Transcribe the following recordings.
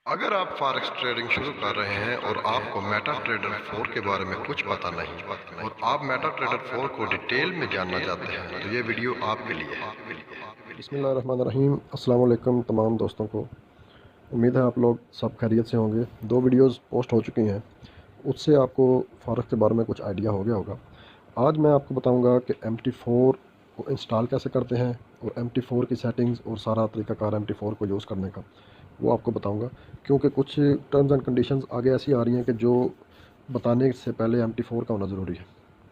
अगर आप forex trading शुरू कर रहे हैं और आपको मेटा ट्रेडर 4 के बारे में कुछ पता नहीं और आप मेटा ट्रेडर 4 को डिटेल में जानना चाहते हैं तो ये वीडियो आपके लिए है। बिस्मिल्लाहिर्रहमानिर्रहीम। अस्सलाम वालेकुम तमाम दोस्तों को। उम्मीद है आप लोग सब खैरियत से होंगे। दो वीडियोस पोस्ट हो चुकी हैं, उससे आपको फ़ॉरेक्स के बारे में कुछ आइडिया हो गया होगा। आज मैं आपको बताऊंगा कि MT4 को इंस्टॉल कैसे करते हैं और MT4 की सेटिंग्स और सारा तरीक़ाकार MT4 को यूज़ करने का वो आपको बताऊंगा, क्योंकि कुछ टर्म्स एंड कंडीशंस आगे ऐसी आ रही हैं कि जो बताने से पहले MT4 का होना ज़रूरी है।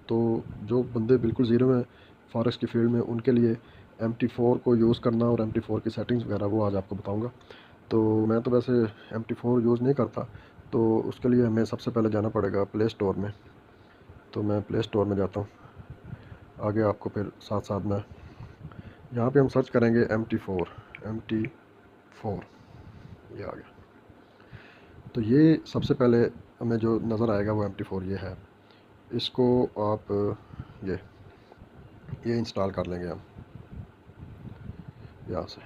तो जो बंदे बिल्कुल ज़ीरो हैं फॉरेक्स की फील्ड में, उनके लिए MT4 को यूज़ करना और MT4 की सेटिंग्स वगैरह वो आज आपको बताऊंगा। तो मैं तो वैसे MT4 यूज़ नहीं करता, तो उसके लिए हमें सबसे पहले जाना पड़ेगा प्ले स्टोर में। तो मैं प्ले स्टोर में जाता हूँ। आगे आपको फिर साथ साथ में यहाँ पे हम सर्च करेंगे MT4 ये आ गया। तो ये सबसे पहले हमें जो नज़र आएगा वो MT4 ये है। इसको आप ये ये इंस्टॉल कर लेंगे हम यहाँ से।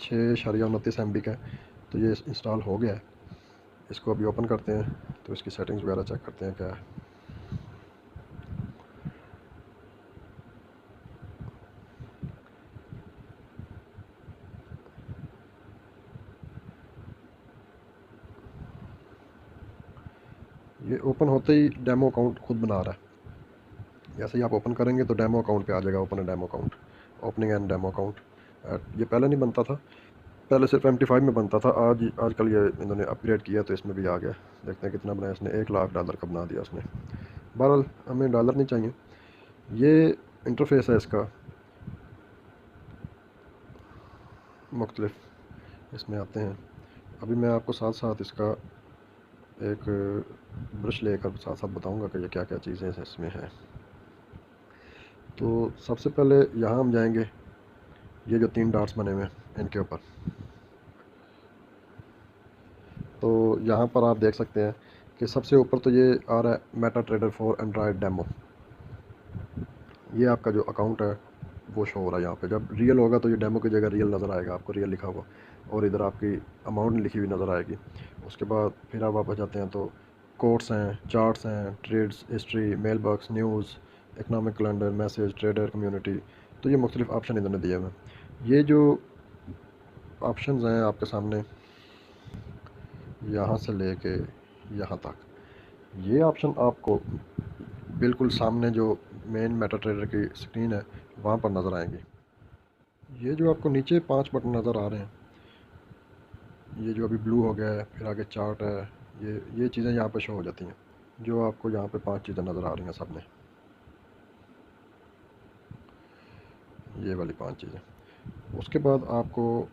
6.29 MB का है, तो ये इंस्टॉल हो गया है। इसको अभी ओपन करते हैं तो इसकी सेटिंग्स वगैरह चेक करते हैं क्या है। ये ओपन होते ही डेमो अकाउंट खुद बना रहा है। जैसे ही आप ओपन करेंगे तो डेमो अकाउंट पे आ जाएगा, open demo account, opening and demo account. ये पहले नहीं बनता था, पहले सिर्फ MT5 में बनता था। आजकल ये इन्होंने अपग्रेड किया तो इसमें भी आ गया। देखते हैं कितना बनाया इसने। $1 लाख का बना दिया उसने। बहरहाल हमें डॉलर नहीं चाहिए। ये इंटरफेस है इसका मुख्तलिफ, इसमें आते हैं। अभी मैं आपको साथ साथ इसका एक ब्रश लेकर साथ साथ बताऊंगा कि ये क्या क्या चीज़ें इसमें हैं। तो सबसे पहले यहाँ हम जाएंगे, ये जो 3 डॉट्स बने हुए हैं इनके ऊपर। तो यहाँ पर आप देख सकते हैं कि सबसे ऊपर तो ये आ रहा है मेटा ट्रेडर 4 एंड्रॉयड डेमो। ये आपका जो अकाउंट है वो शो हो रहा है यहाँ पे। जब रियल होगा तो ये डेमो की जगह रियल नज़र आएगा, आपको रियल लिखा हुआ, और इधर आपकी अमाउंट लिखी हुई नज़र आएगी। उसके बाद फिर आप वापस जाते हैं तो कोट्स हैं, चार्ट्स हैं, trades history, mail box, news, economic calendar, message, trader community. तो ये मुख्तलिफ ऑप्शन इन्होंने दिए हुए हैं। ये जो ऑप्शंस हैं आपके सामने, यहाँ से लेके यहाँ तक, ये ऑप्शन आपको बिल्कुल सामने जो मेन मेटा ट्रेडर की स्क्रीन है वहाँ पर नज़र आएंगी। ये जो आपको नीचे 5 बटन नज़र आ रहे हैं, ये जो अभी ब्लू हो गया है, फिर आगे चार्ट है, ये चीज़ें यहाँ पे शो हो जाती हैं। जो आपको यहाँ पे 5 चीज़ें नज़र आ रही हैं सामने, ये वाली 5 चीज़ें। उसके बाद आपको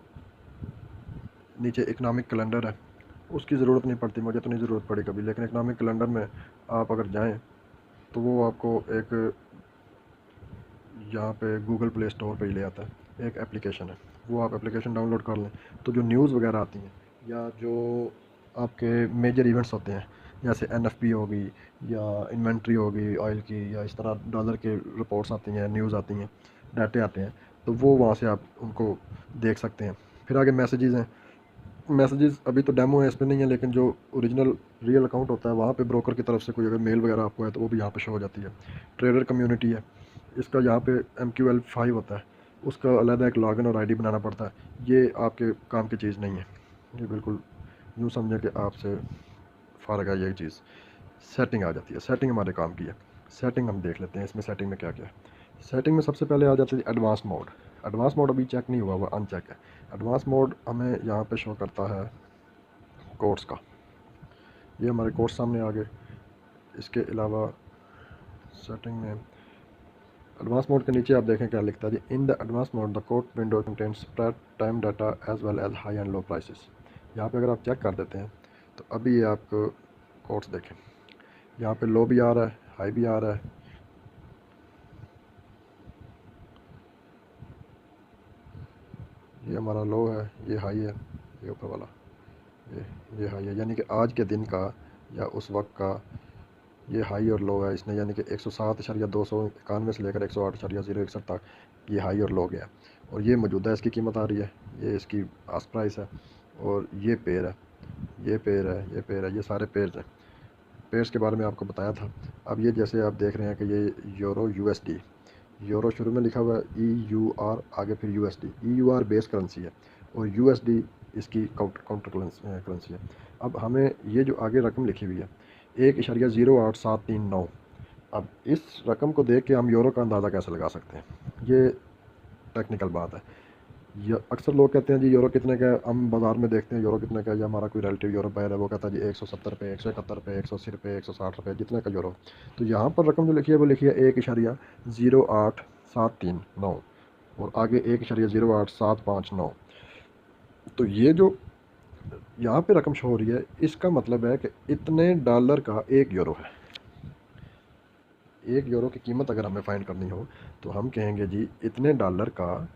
नीचे इकनॉमिक कैलेंडर है, उसकी ज़रूरत नहीं पड़ती, मुझे तो नहीं ज़रूरत पड़ी कभी, लेकिन इकनॉमिक कैलेंडर में आप अगर जाएँ तो वो आपको एक यहाँ पे गूगल प्ले स्टोर पे ही ले आता है। एक एप्लीकेशन है, वो आप एप्लीकेशन डाउनलोड कर लें तो जो न्यूज़ वगैरह आती हैं या जो आपके मेजर इवेंट्स होते हैं, जैसे NFP होगी या इन्वेंट्री होगी ऑयल की, या इस तरह डॉलर के रिपोर्ट्स आती हैं, न्यूज़ आती हैं, डाटे आते हैं, तो वो वहाँ से आप उनको देख सकते हैं। फिर आगे मैसेजेस हैं। मैसेजेस अभी तो डेमो है, इसमें नहीं है, लेकिन जो ओरिजिनल रियल अकाउंट होता है वहाँ पे ब्रोकर की तरफ से कोई अगर मेल वगैरह आपको है तो वो भी यहाँ पे शो हो जाती है। ट्रेडर कम्युनिटी है, इसका यहाँ पे MQL5 होता है, उसका अलग एक लॉगिन और आईडी बनाना पड़ता है। ये आपके काम की चीज़ नहीं है, ये बिल्कुल यूँ समझें कि आपसे फ़ारग है ये चीज़। सेटिंग आ जाती है, सेटिंग हमारे काम की है। सेटिंग हम देख लेते हैं इसमें सेटिंग में क्या क्या है। सेटिंग में सबसे पहले आ जाती है एडवांस मोड। एडवांस मोड अभी चेक नहीं हुआ हुआ, अनचेक है। एडवांस मोड हमें यहाँ पे शो करता है कोर्स का। ये हमारे कोर्स सामने आ गए। इसके अलावा सेटिंग में एडवांस मोड के नीचे आप देखें क्या लिखता है जी, in the advance mode the code window contains spread time data as well as high and low prices. यहाँ पे अगर आप चेक कर देते हैं तो अभी ये आपको कोड्स देखें, यहाँ पे लो भी आ रहा है, हाई भी आ रहा है। ये हमारा लो है, ये हाई है, ये ऊपर वाला ये ये हाई है, यानी कि आज के दिन का या उस वक्त का ये हाई और लो है इसने, यानी कि 107.291 से लेकर 108.061 तक ये हाई और लो गया। और ये मौजूदा इसकी कीमत आ रही है, ये इसकी आस्क प्राइस है, और ये पेयर है, ये पेयर है, ये पेयर है, ये सारे पेयर्स हैं। पेयर्स के बारे में आपको बताया था। अब ये जैसे आप देख रहे हैं कि ये यूरो USD, यूरो शुरू में लिखा हुआ है EUR, आगे फिर USD। EUR बेस करेंसी है और USD इसकी काउंटर करेंसी है। अब हमें ये जो आगे रकम लिखी हुई है 1.08739, अब इस रकम को देख के हम यूरो का अंदाज़ा कैसे लगा सकते हैं, ये टेक्निकल बात है। ये अक्सर लोग कहते हैं जी यूरो कितने का है, हम बाज़ार में देखते हैं यूरो कितने का है, या हमारा कोई रिलेटिव यूरो बायर है वो कहता है जी 170 रुपये, 171 रुपये, 180 रुपये, 160 रुपये, जितने का यूरो। तो यहाँ पर रकम जो लिखी है वो लिखी है 1.08739 और आगे 1.08759। तो ये जो यहाँ पे रकम शो हो रही है इसका मतलब है कि इतने डॉलर का एक यूरो है। एक यूरो की कीमत अगर हमें फाइंड करनी हो तो हम कहेंगे जी इतने डॉलर का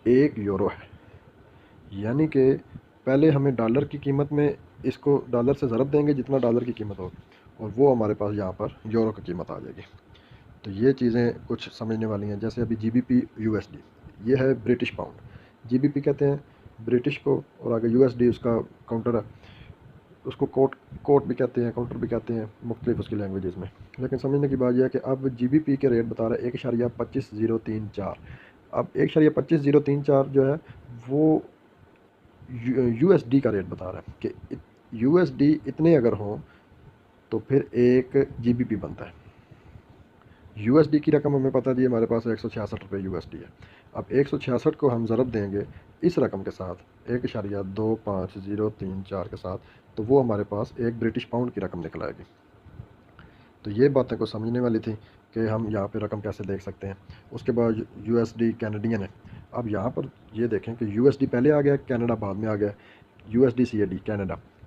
एक यूरो है, यानी कि पहले हमें डॉलर की कीमत में इसको डॉलर से ज़रब देंगे जितना डॉलर की कीमत होगी, और वो हमारे पास यहाँ पर यूरो की कीमत आ जाएगी। तो ये चीज़ें कुछ समझने वाली हैं। जैसे अभी GBP USD, ये है ब्रिटिश पाउंड। GBP कहते हैं ब्रिटिश को, और आगे USD उसका काउंटर है, उसको कोट भी कहते हैं, काउंटर भी कहते हैं, मुख्तलिफ उसकी लैंग्वेजेस में। लेकिन समझने की बात यह है कि अब GBP के रेट बता रहा है 1.25034। अब 1.25034 जो है वो USD का रेट बता रहा है कि USD इतने अगर हों तो फिर एक GBP बनता है। USD की रकम हमें पता है जी हमारे पास 166 रुपये USD है। अब 166 को हम ज़रब देंगे इस रकम के साथ 1.25034 के साथ, तो वो हमारे पास एक ब्रिटिश पाउंड की रकम निकल आएगी। तो ये बातें को समझने वाली थी कि हम यहाँ पे रकम कैसे देख सकते हैं। उसके बाद USD कैनेडियन है। अब यहाँ पर ये देखें कि USD पहले आ गया, कनाडा बाद में आ गया। USD CAD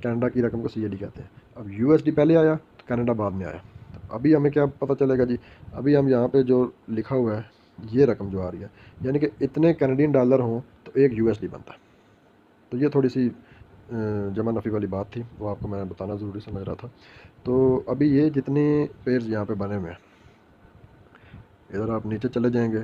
कनाडा की रकम को CAD कहते हैं। अब USD पहले आया तो कनाडा बाद में आया। तो अभी हमें क्या पता चलेगा जी, अभी हम यहाँ पे जो लिखा हुआ है ये रकम जो आ रही है, यानी कि इतने कैनेडियन डॉलर हों तो एक USD बनता है। तो ये थोड़ी सी जमा नफ़ी वाली बात थी, वो आपको मैं बताना ज़रूरी समझ रहा था। तो अभी ये जितने पेयर्स यहाँ पे बने हुए हैं, इधर आप नीचे चले जाएंगे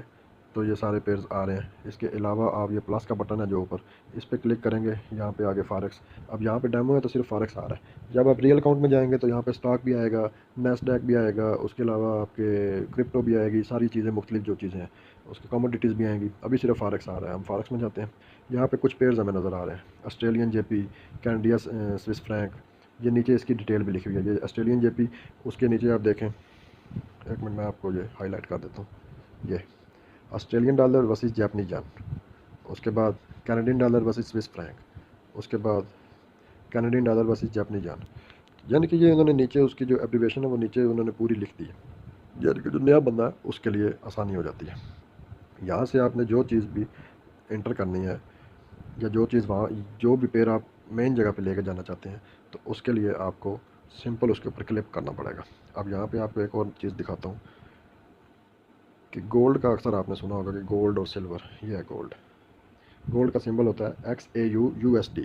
तो ये सारे पेयर्स आ रहे हैं। इसके अलावा आप ये प्लस का बटन है जो ऊपर, इस पर क्लिक करेंगे, यहाँ पे आगे फॉरेक्स। अब यहाँ पे डेमो है तो सिर्फ फॉरेक्स आ रहा है। जब आप रियल अकाउंट में जाएंगे तो यहाँ पे स्टॉक भी आएगा, नैस्डैक भी आएगा, उसके अलावा आपके क्रिप्टो भी आएगी, सारी चीज़ें मुख्तलिफ जो चीज़ें हैं उसकी कमोडिटीज़ भी आएंगी। अभी सिर्फ फॉरेक्स आ रहा है, हम फॉरेक्स में जाते हैं। यहाँ पर कुछ पेयर्स हमें नज़र आ रहे हैं, ऑस्ट्रेलियन JP, कैनेडिया स्विस फ्रैंक। ये नीचे इसकी डिटेल भी लिखी हुई है, ये ऑस्ट्रेलियन JP। उसके नीचे आप देखें, एक मिनट मैं आपको ये हाईलाइट कर देता हूँ, ये Australian dollar versus Japanese yen, उसके बाद Canadian dollar versus Swiss franc, उसके बाद Canadian dollar versus Japanese yen. यानी कि ये उन्होंने नीचे उसकी जो एब्रीवेशन है वो नीचे उन्होंने पूरी लिख दी है, यानी कि जो नया बंदा है उसके लिए आसानी हो जाती है। यहाँ से आपने जो चीज़ भी इंटर करनी है या जो चीज़ वहाँ जो भी पेयर आप मेन जगह पे लेके जाना चाहते हैं तो उसके लिए आपको सिंपल उसके ऊपर क्लिक करना पड़ेगा। अब यहाँ पे आपको एक और चीज़ दिखाता हूँ कि गोल्ड का अक्सर आपने सुना होगा कि गोल्ड और सिल्वर, ये है गोल्ड। गोल्ड का सिंबल होता है XAUUSD,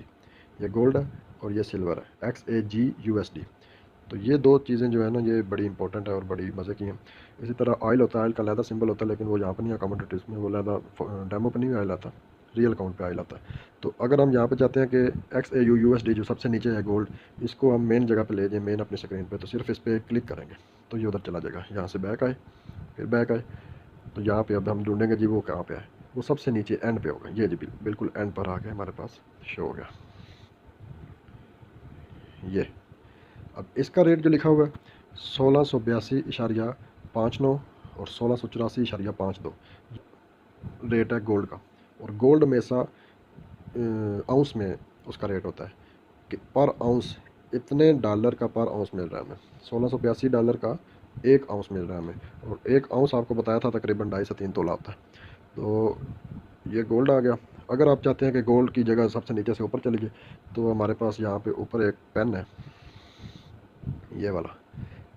ये गोल्ड है, और ये सिल्वर है XAGUSD। तो ये दो चीज़ें जो है ना ये बड़ी इंपॉर्टेंट है और बड़ी मज़े की हैं। इसी तरह ऑयल होता है, ऑयल का अलहदा सिंबल होता है, लेकिन वो यहाँ पर नहीं है कमोडिटीज़ में, वो अलहदा डेमो पर नहीं ऑयल आता, रियल अकाउंट पे ऑयल आता है। तो अगर हम यहाँ पे चाहते हैं कि XAUUSD जो सबसे नीचे है गोल्ड, इसको हम मेन जगह पे ले जाएं, मेन अपनी स्क्रीन पे, तो सिर्फ इस पर क्लिक करेंगे तो ये उधर चला जाएगा। यहाँ से बैक आए, फिर बैक आए, तो यहाँ पे अब हम ढूंढेंगे जी वो कहाँ पे है, वो सबसे नीचे एंड पे होगा। ये जी बिल्कुल एंड पर आके हमारे पास शो हो गया ये। अब इसका रेट जो लिखा हुआ है 1682.59 और 1684.52 रेट है गोल्ड का। और गोल्ड में सा आउंस में उसका रेट होता है कि पर आउंस इतने डॉलर का पर आउंस मिल रहा है हमें, $1682 का एक आउंस मिल रहा है हमें। और एक आउंस आपको बताया था तकरीबन 2.5 से 3 तोला होता है। तो ये गोल्ड आ गया। अगर आप चाहते हैं कि गोल्ड की जगह सबसे नीचे से ऊपर चली जाए तो हमारे पास यहाँ पे ऊपर एक पेन है, ये वाला।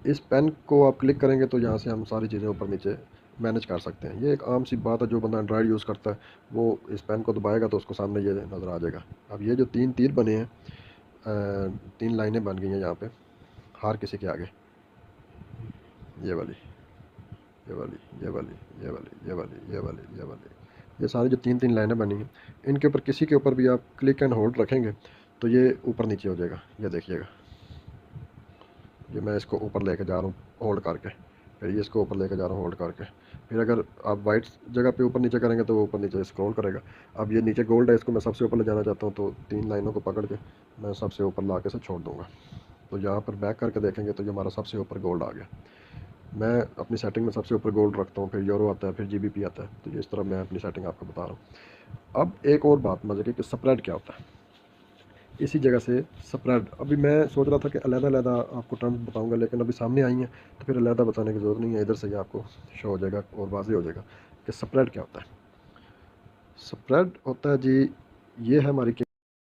इस पेन को आप क्लिक करेंगे तो यहाँ से हम सारी चीज़ें ऊपर नीचे मैनेज कर सकते हैं। ये एक आम सी बात है, जो बंदा एंड्रॉयड यूज़ करता है वो इस पेन को दबाएगा तो उसको सामने ये नज़र आ जाएगा। अब ये जो 3 तीर बने हैं, 3 लाइनें बन गई हैं यहाँ पे हर किसी के आगे, ये वाली, ये वाली, ये वाली, ये वाली, ये वाली, ये वाली, ये वाली, ये सारी जो 3-3 लाइनें बनी हैं, इनके ऊपर किसी के ऊपर भी आप क्लिक एंड होल्ड रखेंगे तो ये ऊपर नीचे हो जाएगा। ये देखिएगा, ये मैं इसको ऊपर लेके जा रहा हूँ होल्ड करके, फिर ये इसको ऊपर लेके जा रहा हूँ होल्ड करके। फिर अगर आप वाइट जगह पे ऊपर नीचे करेंगे तो वो ऊपर नीचे स्क्रॉल करेगा। अब ये नीचे गोल्ड है, इसको मैं सबसे ऊपर ले जाना चाहता हूँ, तो 3 लाइनों को पकड़ के मैं सबसे ऊपर ला के से छोड़ दूँगा। तो यहाँ पर बैक करके देखेंगे तो ये हमारा सबसे ऊपर गोल्ड आ गया। मैं अपनी सेटिंग में सबसे ऊपर गोल्ड रखता हूँ, फिर यूरो आता है, फिर जीबीपी आता है। तो ये इस तरह मैं अपनी सेटिंग आपको बता रहा हूँ। अब एक और बात मजे की कि स्प्रेड क्या होता है, इसी जगह से स्प्रेड। अभी मैं सोच रहा था कि अलग-अलग आपको टर्म्स बताऊंगा, लेकिन अभी सामने आई हैं तो फिर अलग बताने की ज़रूरत नहीं है, इधर से ही आपको शो हो जाएगा और वाज़ेह हो जाएगा कि स्प्रेड क्या होता है। स्प्रेड होता है जी, ये है हमारी